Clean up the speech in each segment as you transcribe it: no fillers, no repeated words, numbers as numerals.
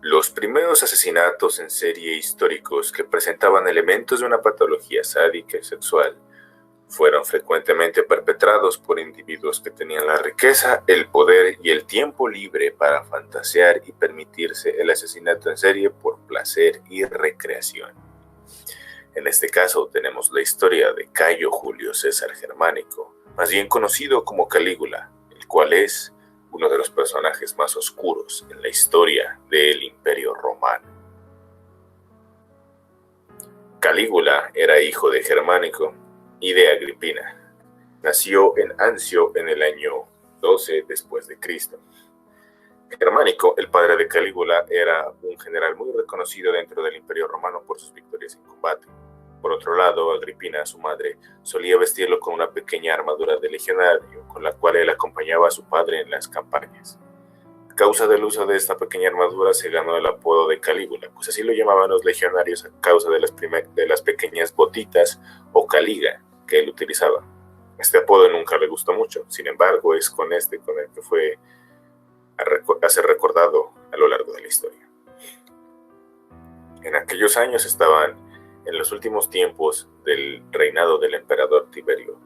Los primeros asesinatos en serie históricos que presentaban elementos de una patología sádica y sexual fueron frecuentemente perpetrados por individuos que tenían la riqueza, el poder y el tiempo libre para fantasear y permitirse el asesinato en serie por placer y recreación. En este caso tenemos la historia de Cayo Julio César Germánico, más bien conocido como Calígula, el cual es uno de los personajes más oscuros en la historia del Imperio Romano. Calígula era hijo de Germánico y de Agripina. Nació en Ancio en el año 12 después de Cristo. Germánico, el padre de Calígula, era un general muy reconocido dentro del Imperio Romano por sus victorias en combate. Por otro lado, Agripina, su madre, solía vestirlo con una pequeña armadura de legionario, con la cual él acompañaba a su padre en las campañas. A causa del uso de esta pequeña armadura se ganó el apodo de Calígula, pues así lo llamaban los legionarios a causa de las pequeñas botitas o caliga que él utilizaba. Este apodo nunca le gustó mucho, sin embargo es con el que fue a ser recordado a lo largo de la historia. En aquellos años estaban en los últimos tiempos del reinado del emperador Tiberio,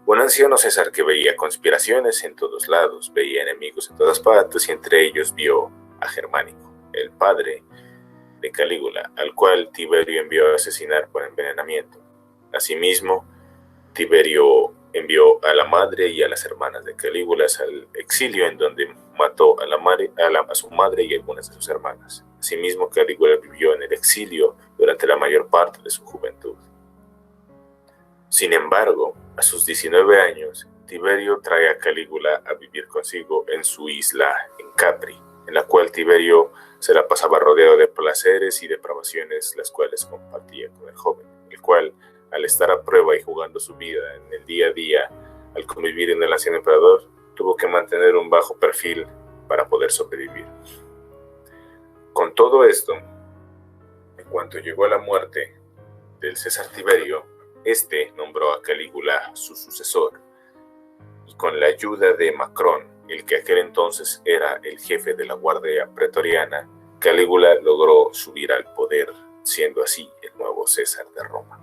un anciano César que veía conspiraciones en todos lados, veía enemigos en todas partes y entre ellos vio a Germánico, el padre de Calígula, al cual Tiberio envió a asesinar por envenenamiento. Asimismo, Tiberio envió a la madre y a las hermanas de Calígula al exilio, en donde mató a su madre y algunas de sus hermanas. Asimismo, Calígula vivió en el exilio durante la mayor parte de su juventud. Sin embargo, a sus 19 años, Tiberio trae a Calígula a vivir consigo en su isla en Capri, en la cual Tiberio se la pasaba rodeado de placeres y depravaciones, las cuales compartía con el joven, el cual, al estar a prueba y jugando su vida en el día a día, al convivir en el anciano emperador, tuvo que mantener un bajo perfil para poder sobrevivir. Con todo esto, en cuanto llegó a la muerte del César Tiberio, este nombró a Calígula su sucesor, y con la ayuda de Macrón, el que aquel entonces era el jefe de la guardia pretoriana, Calígula logró subir al poder, siendo así el nuevo César de Roma.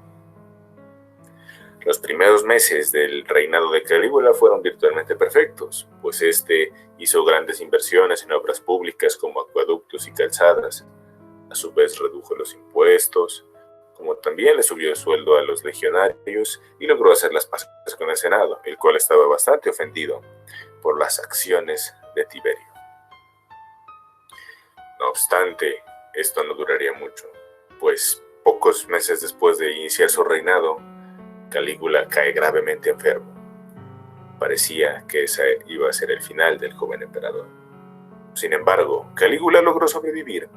Los primeros meses del reinado de Calígula fueron virtualmente perfectos, pues este hizo grandes inversiones en obras públicas como acueductos y calzadas. A su vez redujo los impuestos, como también le subió el sueldo a los legionarios y logró hacer las paces con el Senado, el cual estaba bastante ofendido por las acciones de Tiberio. No obstante, esto no duraría mucho, pues pocos meses después de iniciar su reinado, Calígula cae gravemente enfermo. Parecía que ese iba a ser el final del joven emperador. Sin embargo, Calígula logró sobrevivir,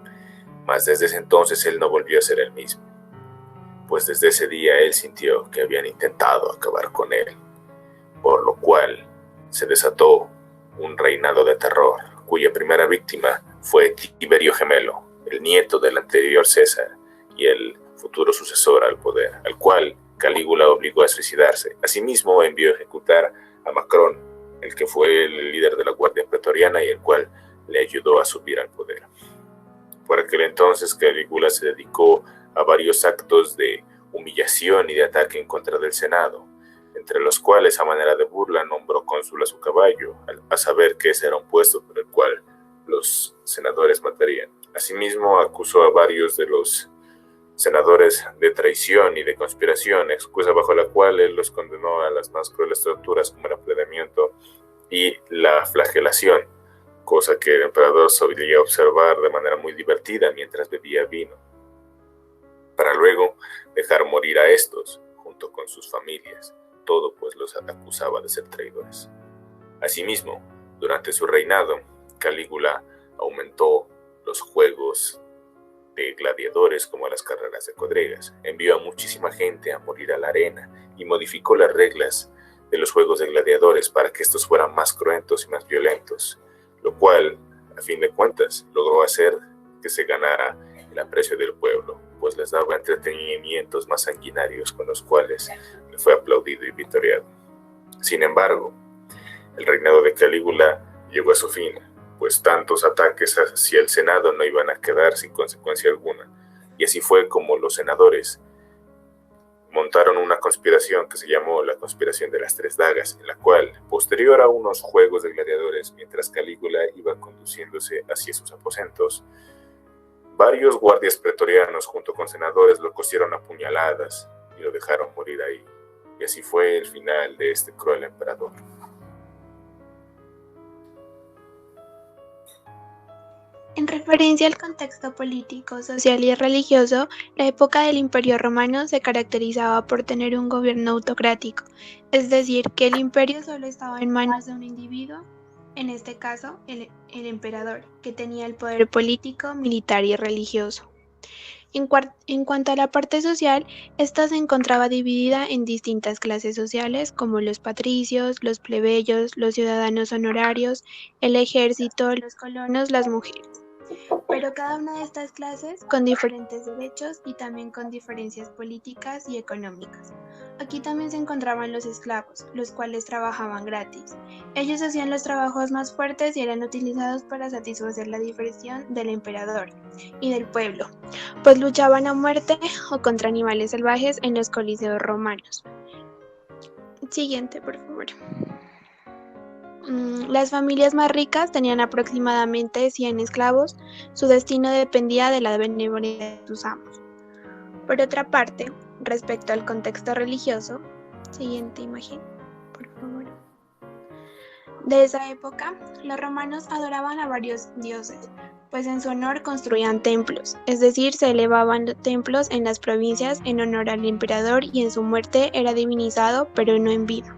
mas desde ese entonces él no volvió a ser el mismo, pues desde ese día él sintió que habían intentado acabar con él, por lo cual se desató un reinado de terror, cuya primera víctima fue Tiberio Gemelo, el nieto del anterior César y el futuro sucesor al poder, al cual Calígula obligó a suicidarse. Asimismo, envió a ejecutar a Macrón, el que fue el líder de la guardia pretoriana y el cual le ayudó a subir al poder. Por aquel entonces, Calígula se dedicó a varios actos de humillación y de ataque en contra del Senado, entre los cuales, a manera de burla, nombró cónsul a su caballo, a saber que ese era un puesto por el cual los senadores matarían. Asimismo, acusó a varios de los senadores de traición y de conspiración, excusa bajo la cual él los condenó a las más crueles torturas como el apedreamiento y la flagelación, cosa que el emperador solía observar de manera muy divertida mientras bebía vino, para luego dejar morir a estos junto con sus familias, todo pues los acusaba de ser traidores. Asimismo, durante su reinado, Calígula aumentó los juegos de gladiadores como las carreras de cuadrigas, envió a muchísima gente a morir a la arena y modificó las reglas de los juegos de gladiadores para que estos fueran más cruentos y más violentos, lo cual, a fin de cuentas, logró hacer que se ganara el aprecio del pueblo, pues les daba entretenimientos más sanguinarios con los cuales le fue aplaudido y victoriado. Sin embargo, el reinado de Calígula llegó a su fin, pues tantos ataques hacia el Senado no iban a quedar sin consecuencia alguna. Y así fue como los senadores montaron una conspiración que se llamó la conspiración de las tres dagas, en la cual, posterior a unos juegos de gladiadores, mientras Calígula iba conduciéndose hacia sus aposentos, varios guardias pretorianos junto con senadores lo cosieron a puñaladas y lo dejaron morir ahí. Y así fue el final de este cruel emperador. En referencia al contexto político, social y religioso, la época del Imperio Romano se caracterizaba por tener un gobierno autocrático, es decir, que el imperio solo estaba en manos de un individuo, en este caso el emperador, que tenía el poder político, militar y religioso. En cuanto a la parte social, esta se encontraba dividida en distintas clases sociales como los patricios, los plebeyos, los ciudadanos honorarios, el ejército, los colonos, las mujeres. Pero cada una de estas clases con diferentes derechos y también con diferencias políticas y económicas. Aquí también se encontraban los esclavos, los cuales trabajaban gratis. Ellos hacían los trabajos más fuertes y eran utilizados para satisfacer la diversión del emperador y del pueblo, pues luchaban a muerte o contra animales salvajes en los coliseos romanos. Siguiente, por favor. Las familias más ricas tenían aproximadamente 100 esclavos, su destino dependía de la benevolencia de sus amos. Por otra parte, respecto al contexto religioso, siguiente imagen, por favor. De esa época, los romanos adoraban a varios dioses, pues en su honor construían templos, es decir, se elevaban templos en las provincias en honor al emperador y en su muerte era divinizado, pero no en vida.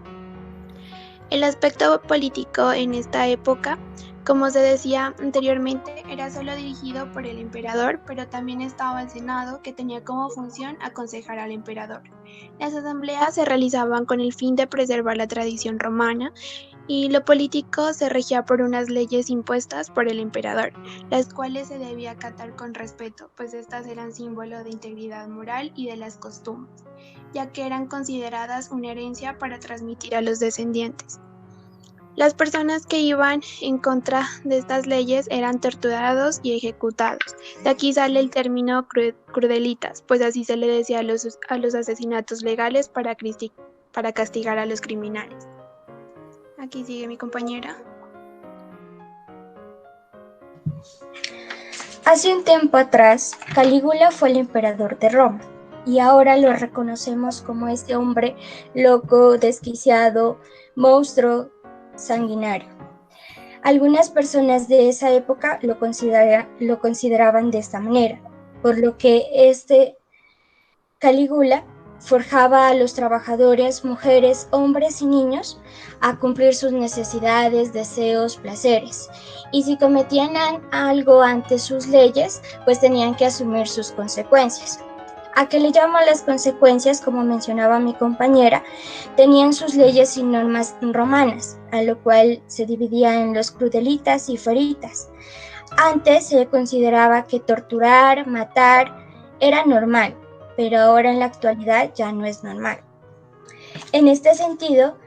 El aspecto político en esta época, como se decía anteriormente, era solo dirigido por el emperador, pero también estaba el Senado, que tenía como función aconsejar al emperador. Las asambleas se realizaban con el fin de preservar la tradición romana y lo político se regía por unas leyes impuestas por el emperador, las cuales se debía acatar con respeto, pues estas eran símbolo de integridad moral y de las costumbres, ya que eran consideradas una herencia para transmitir a los descendientes. Las personas que iban en contra de estas leyes eran torturados y ejecutados. De aquí sale el término crudelitas, pues así se le decía a los asesinatos legales para castigar a los criminales. Aquí sigue mi compañera. Hace un tiempo atrás, Calígula fue el emperador de Roma, y ahora lo reconocemos como este hombre loco, desquiciado, monstruo, sanguinario. Algunas personas de esa época lo consideraban de esta manera, por lo que Calígula forjaba a los trabajadores, mujeres, hombres y niños a cumplir sus necesidades, deseos, placeres. Y si cometían algo ante sus leyes, pues tenían que asumir sus consecuencias. ¿A qué le llamo las consecuencias? Como mencionaba mi compañera, tenían sus leyes y normas romanas, a lo cual se dividía en los crudelitas y feritas. Antes se consideraba que torturar, matar era normal, pero ahora en la actualidad ya no es normal. En este sentido,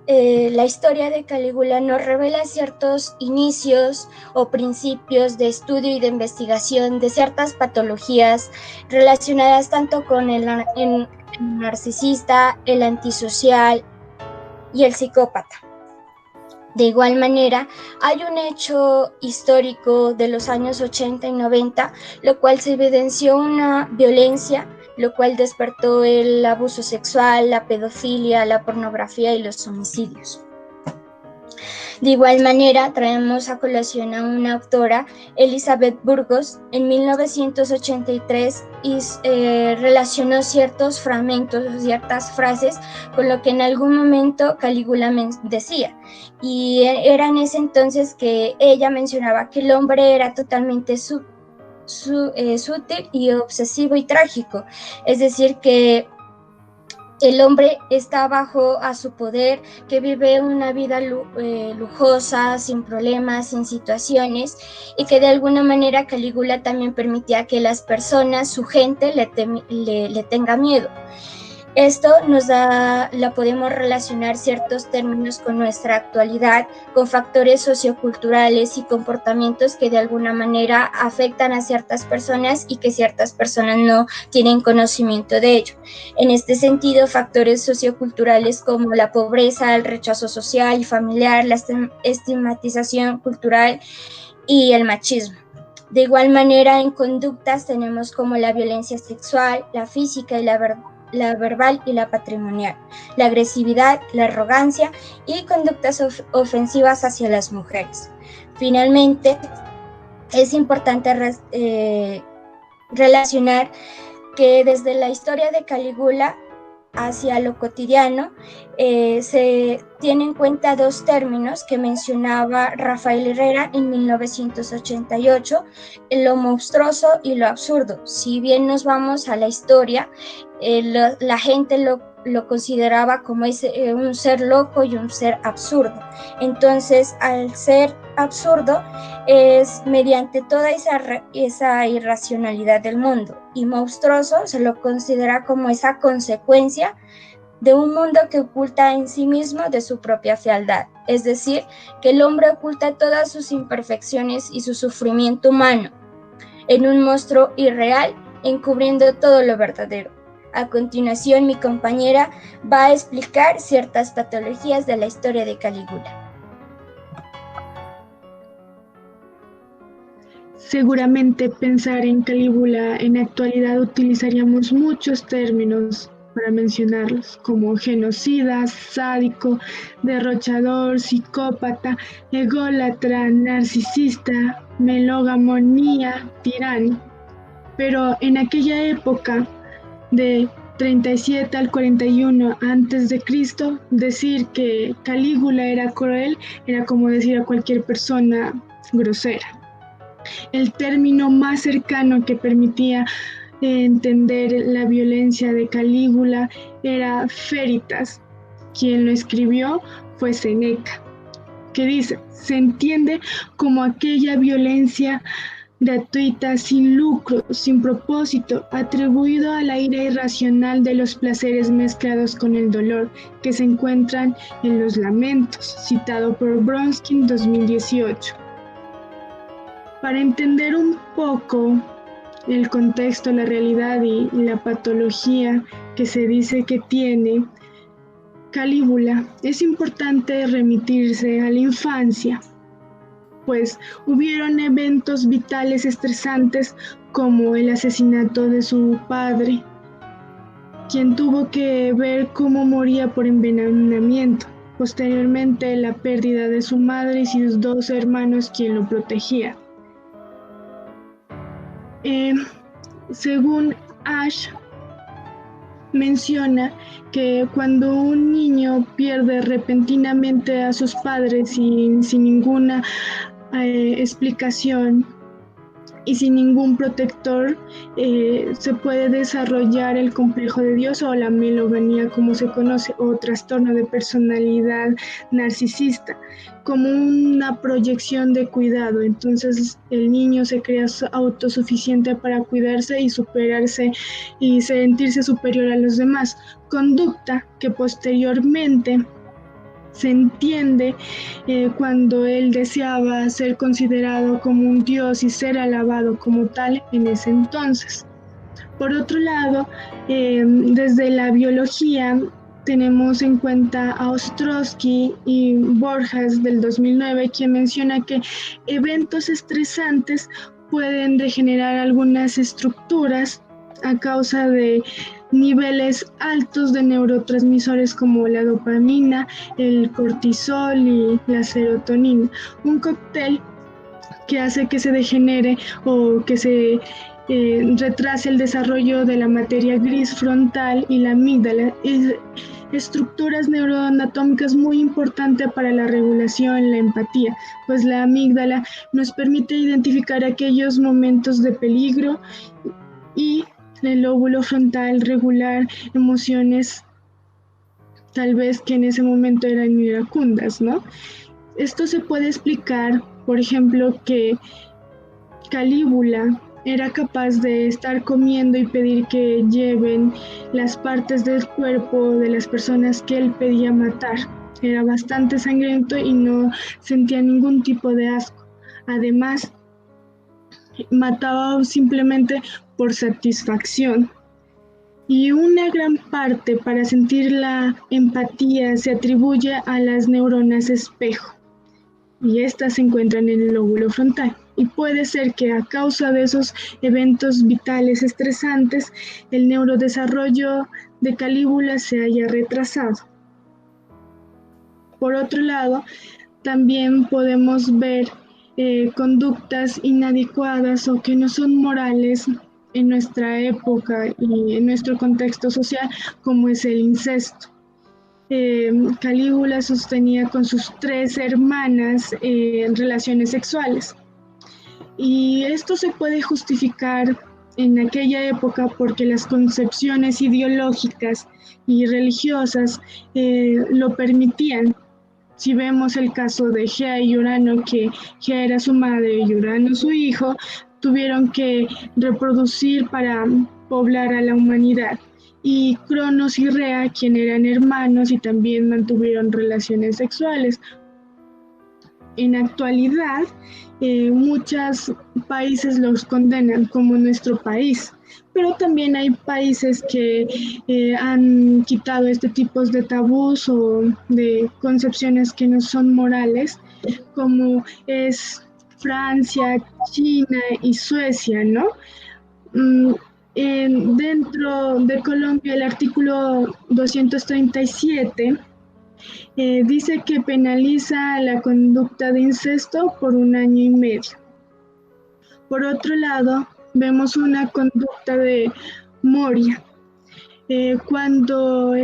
la historia de Calígula nos revela ciertos inicios o principios de estudio y de investigación de ciertas patologías relacionadas tanto con el narcisista, el antisocial y el psicópata. De igual manera, hay un hecho histórico de los años 80 y 90, lo cual se evidenció una violencia, lo cual despertó el abuso sexual, la pedofilia, la pornografía y los homicidios. De igual manera, traemos a colación a una autora, Elizabeth Burgos, en 1983 relacionó ciertos fragmentos, ciertas frases con lo que en algún momento Calígula decía. Y era en ese entonces que ella mencionaba que el hombre era totalmente sutil y obsesivo y trágico, es decir, que el hombre está bajo a su poder, que vive una vida lujosa, sin problemas, sin situaciones, y que de alguna manera Calígula también permitía que las personas, su gente, le tenga miedo. Esto la podemos relacionar ciertos términos con nuestra actualidad, con factores socioculturales y comportamientos que de alguna manera afectan a ciertas personas y que ciertas personas no tienen conocimiento de ello. En este sentido, factores socioculturales como la pobreza, el rechazo social y familiar, la estigmatización cultural y el machismo. De igual manera, en conductas tenemos como la violencia sexual, la física y la verbal y la patrimonial, la agresividad, la arrogancia y conductas ofensivas hacia las mujeres. Finalmente, es importante relacionar que desde la historia de Calígula hacia lo cotidiano, se tienen en cuenta dos términos que mencionaba Rafael Herrera en 1988, lo monstruoso y lo absurdo. Si bien nos vamos a la historia, la gente lo consideraba como un ser loco y un ser absurdo. Entonces, al ser absurdo, es mediante toda esa irracionalidad del mundo, y monstruoso se lo considera como esa consecuencia de un mundo que oculta en sí mismo de su propia fealdad, es decir, que el hombre oculta todas sus imperfecciones y su sufrimiento humano en un monstruo irreal, encubriendo todo lo verdadero. A continuación, mi compañera va a explicar ciertas patologías de la historia de Calígula. Seguramente pensar en Calígula en actualidad utilizaríamos muchos términos para mencionarlos, como genocida, sádico, derrochador, psicópata, ególatra, narcisista, melógamonía, tirano. Pero en aquella época de 37 al 41 antes de Cristo, decir que Calígula era cruel era como decir a cualquier persona grosera. El término más cercano que permitía entender la violencia de Calígula era feritas. Quien lo escribió fue Séneca, que dice: se entiende como aquella violencia gratuita, sin lucro, sin propósito, atribuido a la ira irracional de los placeres mezclados con el dolor, que se encuentran en los lamentos, citado por Bronsky 2018. Para entender un poco el contexto, la realidad y la patología que se dice que tiene Calígula, es importante remitirse a la infancia, pues hubieron eventos vitales estresantes como el asesinato de su padre, quien tuvo que ver cómo moría por envenenamiento. Posteriormente, la pérdida de su madre y sus dos hermanos, quien lo protegía. Según Ash, menciona que cuando un niño pierde repentinamente a sus padres sin ninguna explicación y sin ningún protector, se puede desarrollar el complejo de Dios o la melomanía, como se conoce, o trastorno de personalidad narcisista, como una proyección de cuidado. Entonces el niño se crea autosuficiente para cuidarse y superarse y sentirse superior a los demás, conducta que posteriormente se entiende cuando él deseaba ser considerado como un dios y ser alabado como tal en ese entonces. Por otro lado, desde la biología tenemos en cuenta a Ostrowski y Borjas del 2009, quien menciona que eventos estresantes pueden degenerar algunas estructuras a causa de niveles altos de neurotransmisores como la dopamina, el cortisol y la serotonina. Un cóctel que hace que se degenere o que se retrase el desarrollo de la materia gris frontal y la amígdala. Estructuras neuroanatómicas muy importantes para la regulación, la empatía, pues la amígdala nos permite identificar aquellos momentos de peligro y el lóbulo frontal regular emociones tal vez que en ese momento eran iracundas, ¿no? Esto se puede explicar, por ejemplo, que Calígula era capaz de estar comiendo y pedir que lleven las partes del cuerpo de las personas que él pedía matar. Era bastante sangriento y no sentía ningún tipo de asco. Además, mataba simplemente por satisfacción. Y una gran parte para sentir la empatía se atribuye a las neuronas espejo, y estas se encuentran en el lóbulo frontal. Y puede ser que a causa de esos eventos vitales estresantes, el neurodesarrollo de Calígula se haya retrasado. Por otro lado, también podemos ver conductas inadecuadas o que no son morales en nuestra época y en nuestro contexto social, como es el incesto. Calígula sostenía con sus 3 hermanas relaciones sexuales. Y esto se puede justificar en aquella época porque las concepciones ideológicas y religiosas lo permitían. Si vemos el caso de Gea y Urano, que Gea era su madre y Urano su hijo, tuvieron que reproducir para poblar a la humanidad. Y Cronos y Rea, quien eran hermanos y también mantuvieron relaciones sexuales. En actualidad, muchos países los condenan, como nuestro país, pero también hay países que han quitado este tipo de tabús o de concepciones que no son morales, como es Francia, China y Suecia, ¿no? Dentro de Colombia, el artículo 237 dice que penaliza la conducta de incesto por 1 año y medio. Por otro lado, vemos una conducta de Moria. Cuando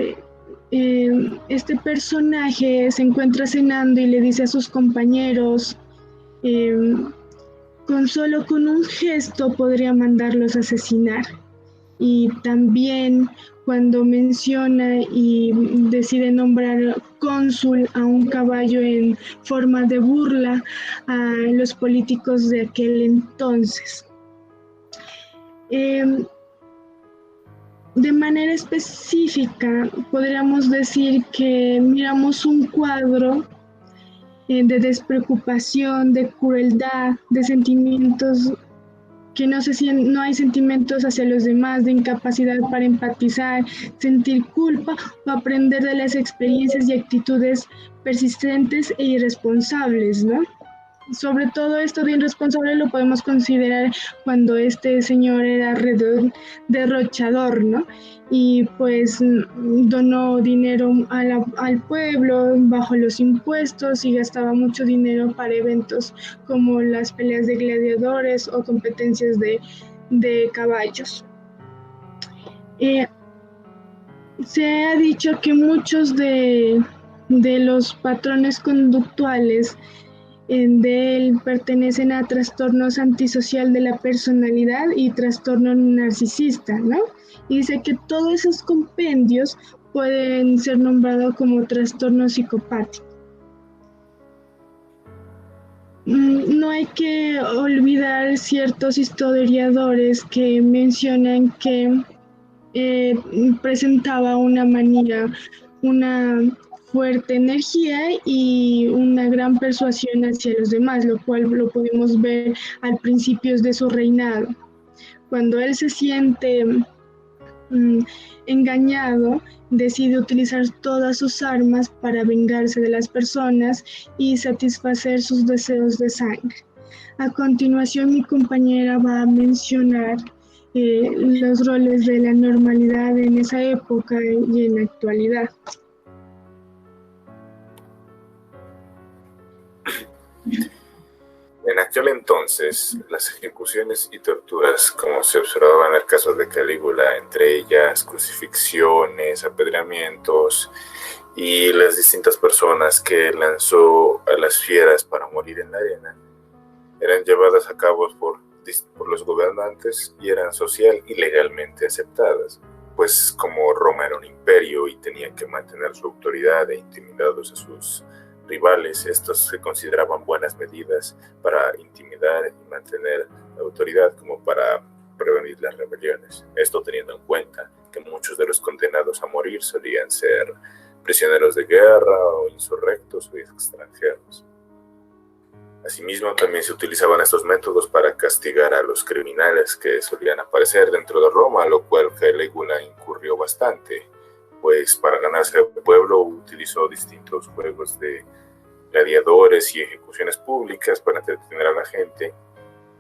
este personaje se encuentra cenando y le dice a sus compañeros, solo con un gesto podría mandarlos a asesinar. Y también cuando menciona y decide nombrar cónsul a un caballo en forma de burla a los políticos de aquel entonces. De manera específica, podríamos decir que miramos un cuadro de despreocupación, de crueldad, de sentimientos que no hay sentimientos hacia los demás, de incapacidad para empatizar, sentir culpa o aprender de las experiencias y actitudes persistentes e irresponsables, ¿no? Sobre todo esto de irresponsable lo podemos considerar cuando este señor era derrochador, ¿no? Y pues donó dinero al pueblo bajo los impuestos y gastaba mucho dinero para eventos como las peleas de gladiadores o competencias de caballos. Se ha dicho que muchos de los patrones conductuales de él pertenecen a trastornos antisocial de la personalidad y trastorno narcisista, ¿no? Y dice que todos esos compendios pueden ser nombrados como trastorno psicopático. No hay que olvidar ciertos historiadores que mencionan que presentaba una manía, una fuerte energía y una gran persuasión hacia los demás, lo cual lo pudimos ver al principio de su reinado. Cuando él se siente engañado, decide utilizar todas sus armas para vengarse de las personas y satisfacer sus deseos de sangre. A continuación, mi compañera va a mencionar los roles de la normalidad en esa época y en la actualidad. En aquel entonces, las ejecuciones y torturas, como se observaba en el caso de Calígula, entre ellas crucifixiones, apedreamientos y las distintas personas que lanzó a las fieras para morir en la arena, eran llevadas a cabo por los gobernantes y eran social y legalmente aceptadas, pues como Roma era un imperio y tenía que mantener su autoridad e intimidados a sus rivales. Estos se consideraban buenas medidas para intimidar y mantener la autoridad como para prevenir las rebeliones. Esto teniendo en cuenta que muchos de los condenados a morir solían ser prisioneros de guerra o insurrectos o extranjeros. Asimismo, también se utilizaban estos métodos para castigar a los criminales que solían aparecer dentro de Roma, lo cual Calígula incurrió bastante, pues para ganarse al pueblo utilizó distintos juegos de gladiadores y ejecuciones públicas para entretener a la gente,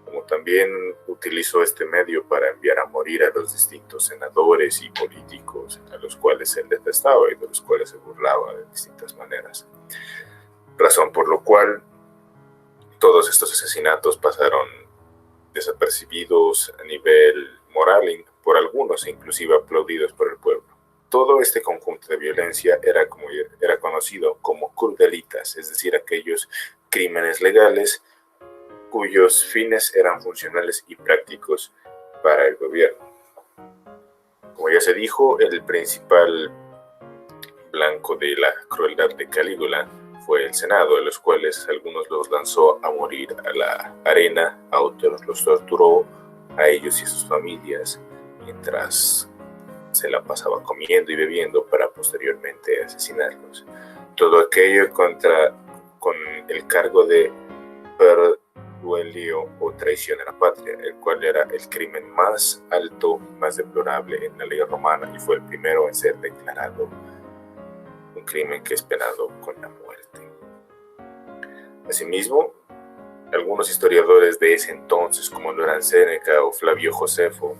como también utilizó este medio para enviar a morir a los distintos senadores y políticos a los cuales él detestaba y de los cuales se burlaba de distintas maneras. Razón por lo cual todos estos asesinatos pasaron desapercibidos a nivel moral por algunos, inclusive aplaudidos por el pueblo. Todo este conjunto de violencia era conocido como crudelitas, es decir, aquellos crímenes legales cuyos fines eran funcionales y prácticos para el gobierno. Como ya se dijo, el principal blanco de la crueldad de Calígula fue el Senado, de los cuales algunos los lanzó a morir a la arena, a otros los torturó, a ellos y a sus familias, mientras se la pasaba comiendo y bebiendo para posteriormente asesinarlos. Todo aquello con el cargo de perduelio o traición a la patria, el cual era el crimen más alto y más deplorable en la ley romana y fue el primero en ser declarado un crimen que es penado con la muerte. Asimismo, algunos historiadores de ese entonces, como lo eran Séneca o Flavio Josefo,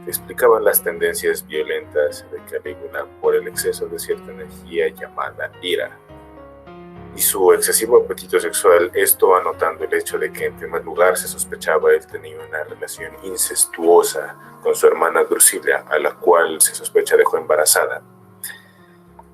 explicaban las tendencias violentas de Calígula por el exceso de cierta energía llamada ira y su excesivo apetito sexual, esto anotando el hecho de que en primer lugar se sospechaba él tenía una relación incestuosa con su hermana Drusila, a la cual se sospecha dejó embarazada,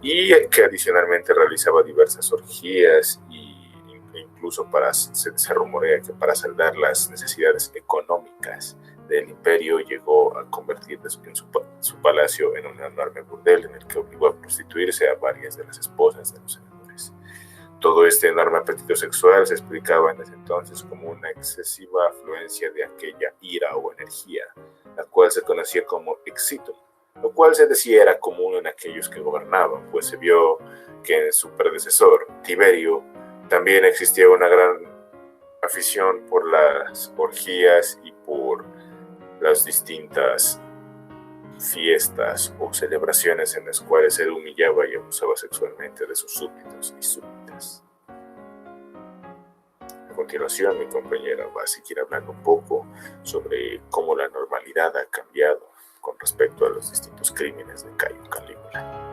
y que adicionalmente realizaba diversas orgías e incluso se rumorea que para saldar las necesidades económicas del imperio llegó a convertir su palacio en un enorme burdel en el que obligó a prostituirse a varias de las esposas de los senadores. Todo este enorme apetito sexual se explicaba en ese entonces como una excesiva afluencia de aquella ira o energía, la cual se conocía como exitum, lo cual se decía era común en aquellos que gobernaban, pues se vio que en su predecesor, Tiberio, también existía una gran afición por las orgías y por las distintas fiestas o celebraciones en las cuales él humillaba y abusaba sexualmente de sus súbditos y súbditas. A continuación, mi compañera va a seguir hablando un poco sobre cómo la normalidad ha cambiado con respecto a los distintos crímenes de Cayo Calígula.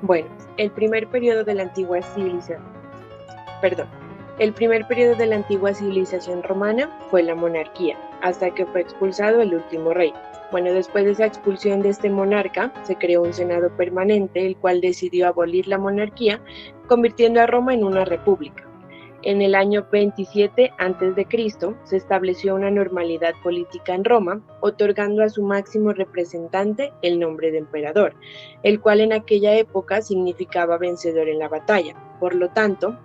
Bueno, el primer periodo de la antigua civilización romana fue la monarquía, hasta que fue expulsado el último rey. Bueno, después de esa expulsión de este monarca, se creó un senado permanente, el cual decidió abolir la monarquía, convirtiendo a Roma en una república. En el año 27 a.C. se estableció una normalidad política en Roma, otorgando a su máximo representante el nombre de emperador, el cual en aquella época significaba vencedor en la batalla. Por lo tanto,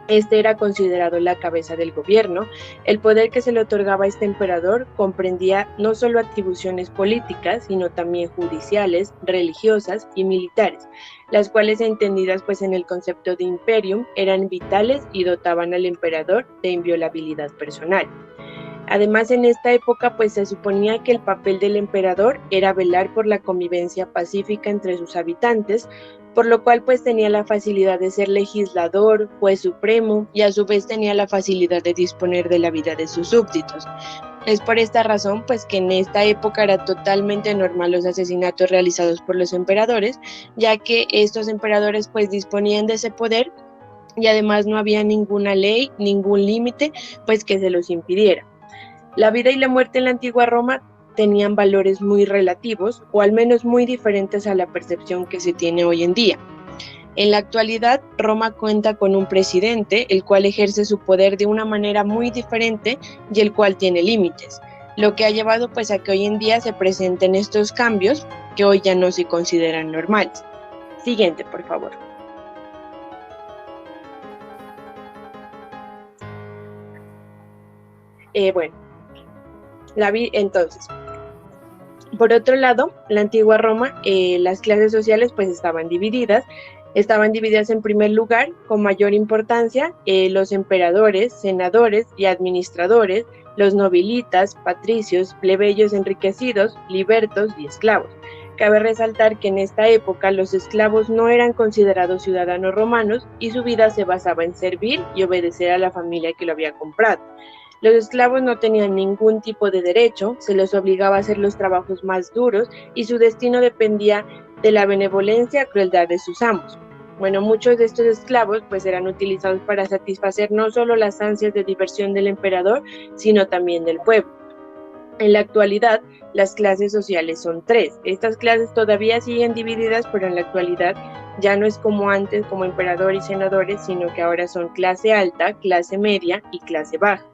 este era considerado la cabeza del gobierno. El poder que se le otorgaba a este emperador comprendía no solo atribuciones políticas, sino también judiciales, religiosas y militares, las cuales entendidas pues en el concepto de imperium eran vitales y dotaban al emperador de inviolabilidad personal. Además, en esta época pues se suponía que el papel del emperador era velar por la convivencia pacífica entre sus habitantes, por lo cual pues tenía la facilidad de ser legislador, juez supremo y a su vez tenía la facilidad de disponer de la vida de sus súbditos. Es por esta razón pues que en esta época era totalmente normal los asesinatos realizados por los emperadores, ya que estos emperadores pues disponían de ese poder y además no había ninguna ley, ningún límite pues que se los impidiera. La vida y la muerte en la antigua Roma tenían valores muy relativos o al menos muy diferentes a la percepción que se tiene hoy en día. En la actualidad, Roma cuenta con un presidente, el cual ejerce su poder de una manera muy diferente y el cual tiene límites, lo que ha llevado pues a que hoy en día se presenten estos cambios que hoy ya no se consideran normales. Siguiente, por favor. Entonces, por otro lado, la antigua Roma, las clases sociales pues estaban divididas en primer lugar, con mayor importancia, los emperadores, senadores y administradores, los nobilitas, patricios, plebeyos enriquecidos, libertos y esclavos. Cabe resaltar que en esta época los esclavos no eran considerados ciudadanos romanos y su vida se basaba en servir y obedecer a la familia que lo había comprado. Los esclavos no tenían ningún tipo de derecho, se les obligaba a hacer los trabajos más duros y su destino dependía de la benevolencia y crueldad de sus amos. Bueno, muchos de estos esclavos pues eran utilizados para satisfacer no solo las ansias de diversión del emperador, sino también del pueblo. En la actualidad, las clases sociales son 3. Estas clases todavía siguen divididas, pero en la actualidad ya no es como antes, como emperador y senadores, sino que ahora son clase alta, clase media y clase baja.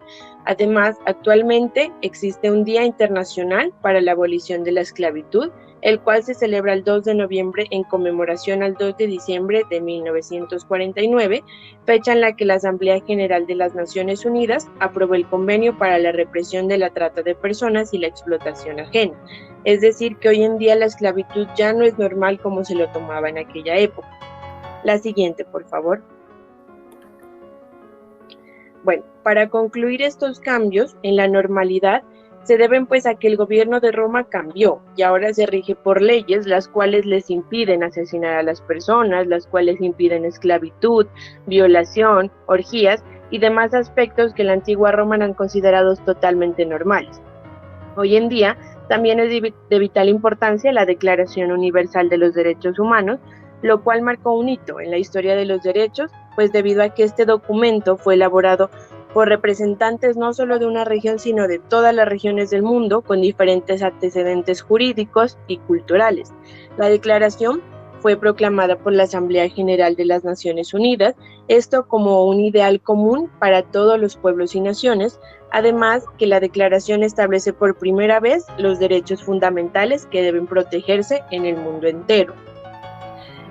Además, actualmente existe un Día Internacional para la Abolición de la Esclavitud, el cual se celebra el 2 de noviembre en conmemoración al 2 de diciembre de 1949, fecha en la que la Asamblea General de las Naciones Unidas aprobó el Convenio para la Represión de la Trata de Personas y la Explotación Ajena. Es decir, que hoy en día la esclavitud ya no es normal como se lo tomaba en aquella época. La siguiente, por favor. Bueno, para concluir estos cambios en la normalidad, se deben pues a que el gobierno de Roma cambió y ahora se rige por leyes las cuales les impiden asesinar a las personas, las cuales impiden esclavitud, violación, orgías y demás aspectos que en la antigua Roma eran considerados totalmente normales. Hoy en día también es de vital importancia la Declaración Universal de los Derechos Humanos, lo cual marcó un hito en la historia de los derechos, pues debido a que este documento fue elaborado por representantes no solo de una región, sino de todas las regiones del mundo, con diferentes antecedentes jurídicos y culturales. La declaración fue proclamada por la Asamblea General de las Naciones Unidas, esto como un ideal común para todos los pueblos y naciones, además que la declaración establece por primera vez los derechos fundamentales que deben protegerse en el mundo entero.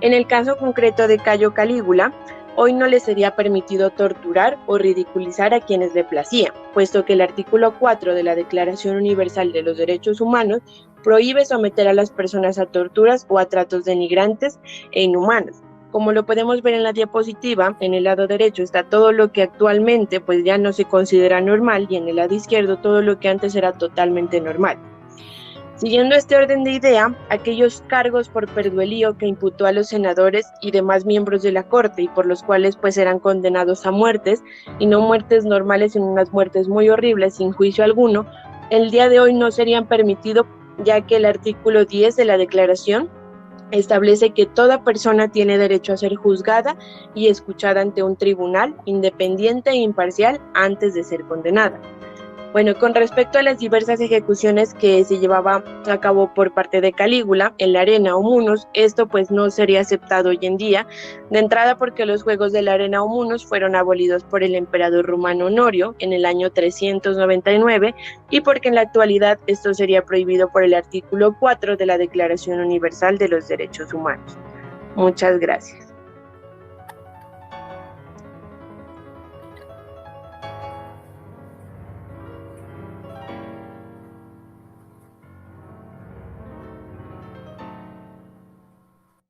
En el caso concreto de Cayo Calígula, hoy no le sería permitido torturar o ridiculizar a quienes le placía, puesto que el artículo 4 de la Declaración Universal de los Derechos Humanos prohíbe someter a las personas a torturas o a tratos denigrantes e inhumanos. Como lo podemos ver en la diapositiva, en el lado derecho está todo lo que actualmente pues ya no se considera normal y en el lado izquierdo todo lo que antes era totalmente normal. Siguiendo este orden de idea, aquellos cargos por perduelío que imputó a los senadores y demás miembros de la corte y por los cuales pues eran condenados a muertes, y no muertes normales, sino unas muertes muy horribles sin juicio alguno, el día de hoy no serían permitidos, ya que el artículo 10 de la declaración establece que toda persona tiene derecho a ser juzgada y escuchada ante un tribunal independiente e imparcial antes de ser condenada. Bueno, con respecto a las diversas ejecuciones que se llevaba a cabo por parte de Calígula en la arena o munos, esto pues no sería aceptado hoy en día, de entrada porque los juegos de la arena o munos fueron abolidos por el emperador romano Honorio en el año 399 y porque en la actualidad esto sería prohibido por el artículo 4 de la Declaración Universal de los Derechos Humanos. Muchas gracias.